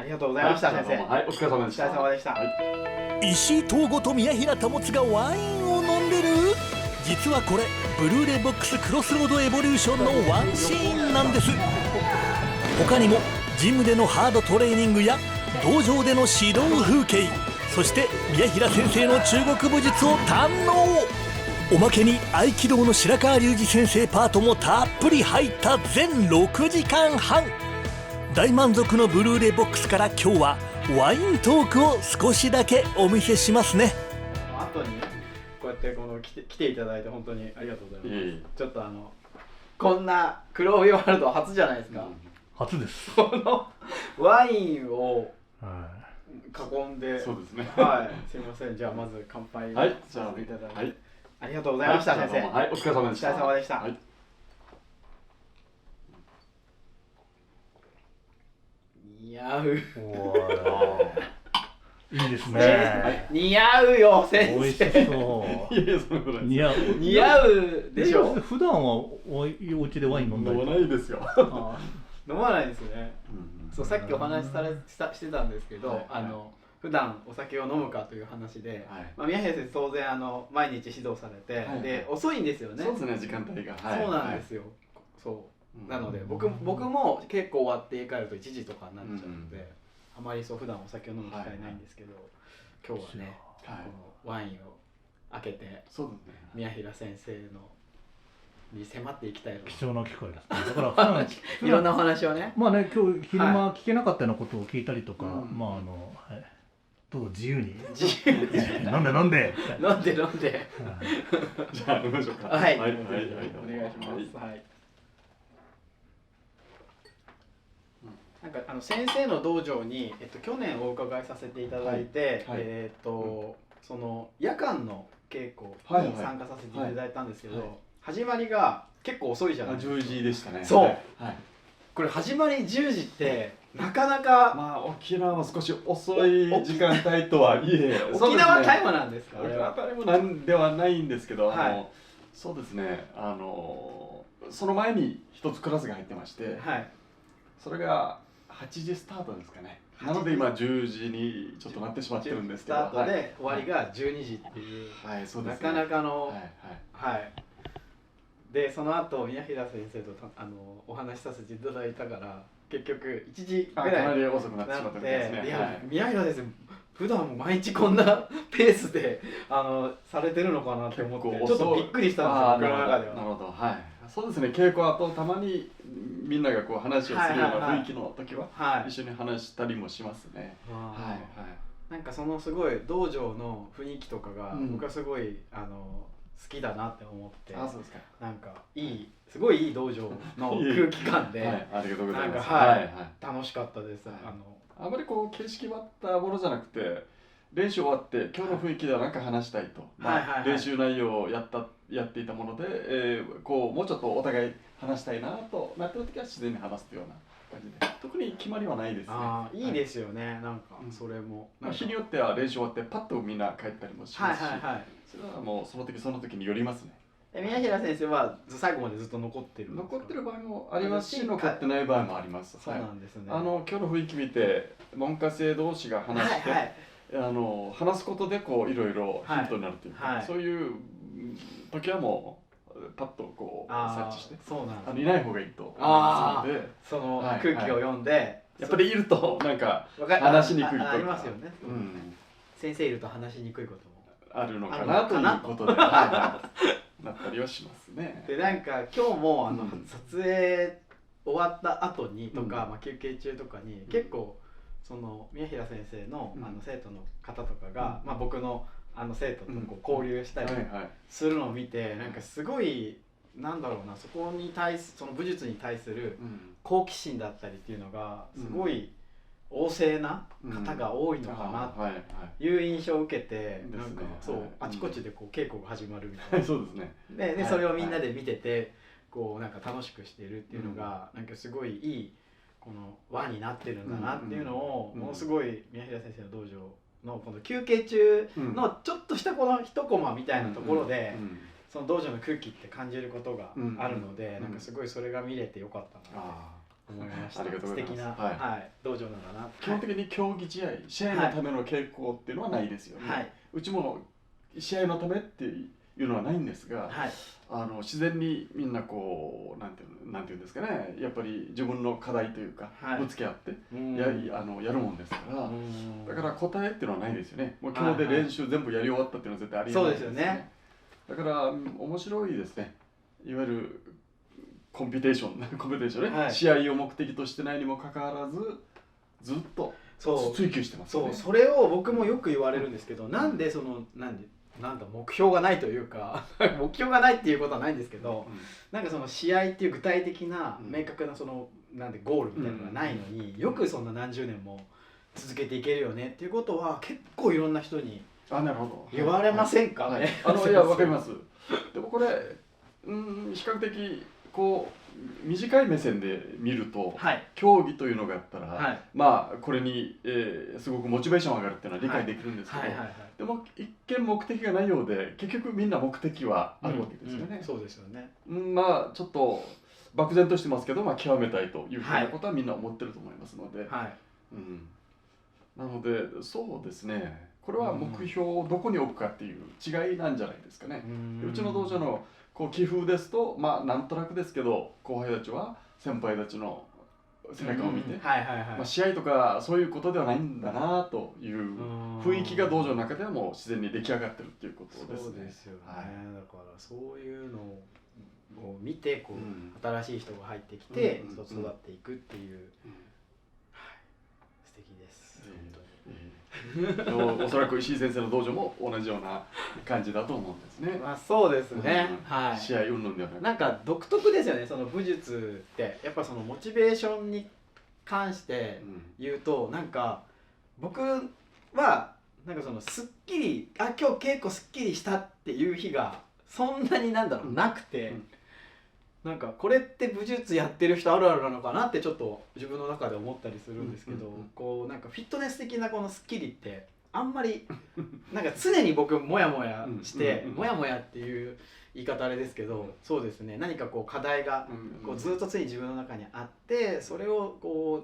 ありがとうございました、先生。はい、お疲れ様でした。お疲れ様でした。石井東吾と宮平保がワインを飲んでる。実はこれブルーレイボックスクロスロードエボリューションのワンシーンなんです。他にもジムでのハードトレーニングや道場での指導風景、そして宮平先生の中国武術を堪能。おまけに合気道の白川隆二先生パートもたっぷり入った全6時間半。大満足のブルーレイボックスから今日はワイントークを少しだけお見せしますね。後にこうやって来ていただいて本当にありがとうございます。ちょっとこんな黒帯ワールド初じゃないですか。初です。このワインを囲んで、そうですね。はい、すみません。じゃあまず乾杯をさせていただいて、ありがとうございました、先生。はい、お疲れ様でした。お疲れ様でした。似合う。いいですね。似合うよ、先生。美味しそう。いや、そのぐらい。似合うでしょ。普段はお家でワイン飲んだり。飲まないですよ。飲まないですね。そう、さっきお話してたんですけど、普段お酒を飲むかという話で、宮平先生当然毎日指導されて、で遅いんですよね。そうですね、時間帯が。そうなんですよ。そう。なので僕も結構終わって帰ると1時とかになっちゃうので、あまり普段お酒を飲む機会ないんですけど、今日はね、このワインを開けて宮平先生に迫っていきたいの。貴重な機会ですね。だからいろんなお話をね。まあね、今日昼間聞けなかったようなことを聞いたりとか、まあどうぞ自由に。飲んで。飲んで。じゃあ飲みましょうか。はい。お願いします。はい。なんか先生の道場に去年お伺いさせていただいて、その夜間の稽古に参加させていただいたんですけど、始まりが結構遅いじゃないですか。10時でしたね。そう。これ始まり10時ってなかなか、まあ沖縄は少し遅い時間帯とはいえ、沖縄タイムなんですか？沖縄タイムなんではないんですけど、そうですね、その前に一つクラスが入ってまして、それが8時スタートですかね。なので今10時にちょっとなってしまってるんですけど、スタートで終わりが12時っていう、なかなかの、でその後宮平先生とお話しさせていただいたから結局1時ぐらいに遅くなってしまったんですね。宮平先生普段も毎日こんなペースでされてるのかなって思ってちょっとびっくりしたんですよ、僕の中では。なるほど、はい。そうですね、稽古後たまにみんながこう話をするような雰囲気の時は一緒に話したりもしますね。なんかそのすごい道場の雰囲気とかが僕はすごい好きだなって思って、なんかすごいいい道場の空気感で、ありがとうございます。楽しかったです。あまりこう形式ばったものじゃなくて、練習終わって今日の雰囲気では何か話したいと、練習内容をやっていたもので、こうもうちょっとお互い話したいなとなってる時は自然に話すというような感じで、特に決まりはないですね。いいですよね。なんかそれも日によっては練習終わってパッとみんな帰ったりもしますし、それはもうその時によりますね。宮平先生は最後までずっと残ってる場合もありますし、残ってない場合もあります。そうなんですね。今日の雰囲気見て門下生同士が話して、話すことでこういろいろヒントになるというか、そういう時はもうパッとこう察知して、いない方がいいと思いますので、その空気を読んで、やっぱりいるとなんか話しにくいことありますよね。先生いると話しにくいこともあるのかなということでなったりはしますね。でなんか今日も撮影終わった後にとか、休憩中とかに結構その宮平先生の生徒の方とかが僕の生徒とこう交流したりするのを見て、なんかすごいなんだろうな、そこに対すその武術に対する好奇心だったりっていうのがすごい旺盛な方が多いのかなという印象を受けて、なんかそうあちこちでこう稽古が始まるみたいな。そうですね。でそれをみんなで見ててこうなんか楽しくしてるっていうのがなんかすごいいいこの輪になってるんだなっていうのをものすごい宮平先生の道場のこの休憩中のちょっとしたこの一コマみたいなところでその道場の空気って感じることがあるので、なんかすごいそれが見れてよかったなっ思いました。ありがとうございます素敵な、はいはい、道場なんだな。基本的に競技試合のための稽古っていうのはないですよね、はい、うちも試合のためっていうのはないんですが、はい、自然にみんなこうなんていうんですかね、やっぱり自分の課題というか、はいぶつけ合ってうんやるもんですから、うんだから答えっていうのはないですよね。もう今日で練習全部やり終わったっていうのは絶対ありえないですよね。そうですよね。だから面白いですね。いわゆるコンペテーションね、はい、試合を目的としてないにもかかわらずずっとそう追求してますよね。それを僕もよく言われるんですけど、なんでなんだ目標がないというか目標がないっていうことはないんですけど、なんかその試合っていう具体的な明確なそのなんでゴールみたいなのがないのに、よくそんな何十年も続けていけるよねっていうことは結構いろんな人になるほど言われませんかね。いやわかります。でもこれ比較的こう短い目線で見ると、はい、競技というのがあったら、はい、まあこれに、すごくモチベーション上がるっていうのは理解できるんですけど、でも一見目的がないようで結局みんな目的はあるわけですよね。そうですよね。まあちょっと漠然としてますけど、まあ、極めたいというふうなことはみんな思ってると思いますので、はい、なのでそうですね、これは目標をどこに置くかっていう違いなんじゃないですかね。うちの道場のこう棋風ですと、まあなんとなくですけど後輩たちは先輩たちの背中を見て、試合とかそういうことではないんだなという雰囲気が道場の中ではもう自然に出来上がってるっていうことですね。そうですよね、だからそういうのを見てこう、新しい人が入ってきて、育っていくっていう、素敵です。おそらく石井先生の道場も同じような感じだと思うんですね。まあそうですね。はい。試合云々ではなく、なんか独特ですよね。その武術ってやっぱそのモチベーションに関して言うと、なんか僕はなんかそのすっきり今日稽古すっきりしたっていう日がそんなになくて。なんかこれって武術やってる人あるあるなのかなってちょっと自分の中で思ったりするんですけど、こうなんかフィットネス的なこのスッキリってあんまりなんか常に僕モヤモヤしてモヤモヤっていう言い方あれですけど、そうですね、何かこう課題がこうずっと常に自分の中にあって、それをこ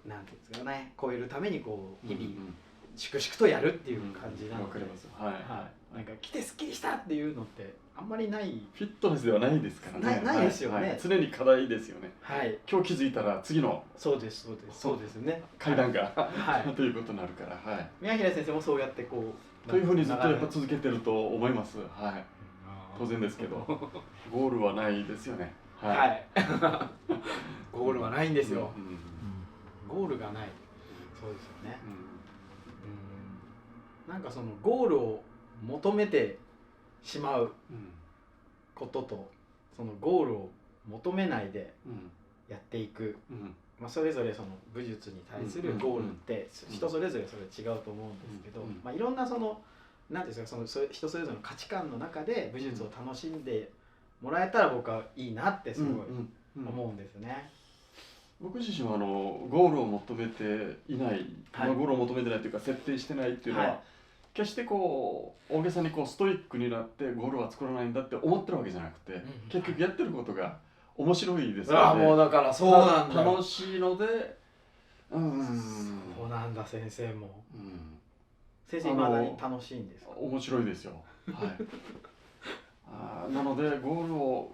うなんていうんですかね、超えるためにこう日々粛々とやるっていう感じなので、なんか来てスッキリしたっていうのってあんまりない。フィットネスではないですからね。ないですよね。常に課題ですよね。はい。今日気づいたら次のそうですね。階段がということになるから。はい。宮平先生もそうやってこうというふうにずっとやっぱ続けてると思います。はい。当然ですけど、ゴールはないですよね。はい。ゴールはないんですよ。ゴールがない。そうですよね。なんかそのゴールを求めてしまうことと、そのゴールを求めないでやっていく、まあそれぞれその武術に対するゴールって人それぞれそれ違うと思うんですけど、まあいろんなその何ですか、その人それぞれの価値観の中で武術を楽しんでもらえたら僕はいいなってすごい思うんですね。僕自身はゴールを求めていない、ゴールを求めてないというか設定してないっていうのは、決してこう大げさにこうストイックになってゴールは作らないんだって思ってるわけじゃなくて、結局やってることが面白いですよね。もうだからそうなんだ。楽しいので、そうなんだ。先生も、先生未だに楽しいんですか？面白いですよ。はい。なのでゴールを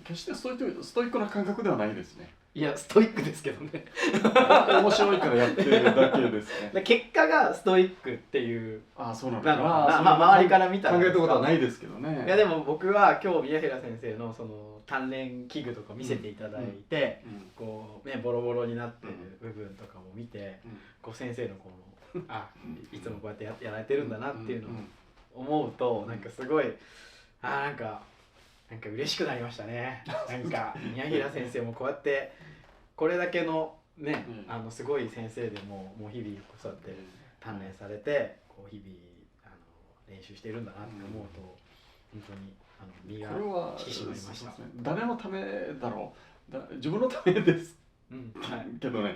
決してストイックな感覚ではないですね。いやストイックですけどね。面白いからやってるだけですね。結果がストイックっていう。そうなのかな。まあ周りから見たら考えたことはないですけどね。いやでも僕は今日宮平先生のその鍛錬器具とか見せていただいて、こうねボロボロになってる部分とかも見て、こう先生のこのいつもこうやってやられてるんだなっていうのを思うと、なんかすごいなんか嬉しくなりましたね。なんか宮平先生もこうやってこれだけのね、すごい先生でもう日々そうやって鍛錬されてこう日々練習しているんだなって思うと、本当に身が引き締まりました。誰のためだろう、自分のためですけどね。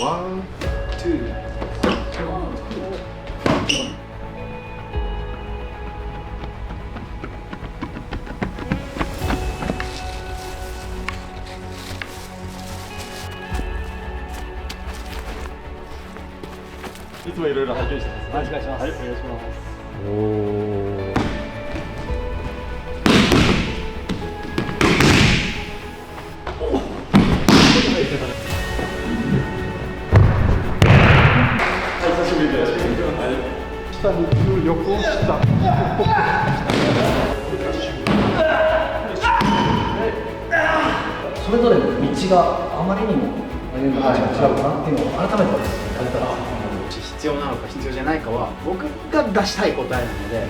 1、2。いつもいろいろ拝見してます。お願いします。はい、お願いします。おお。久しぶりです。下に行く横下。それぞれの道があまりにも歩み方が違うかなっていうのを改めて感じたら、必要なのか必要じゃないかは僕が出したい答えなので、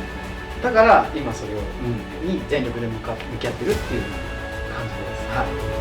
だから今それをに全力で向き合ってるっていう感じです。はい。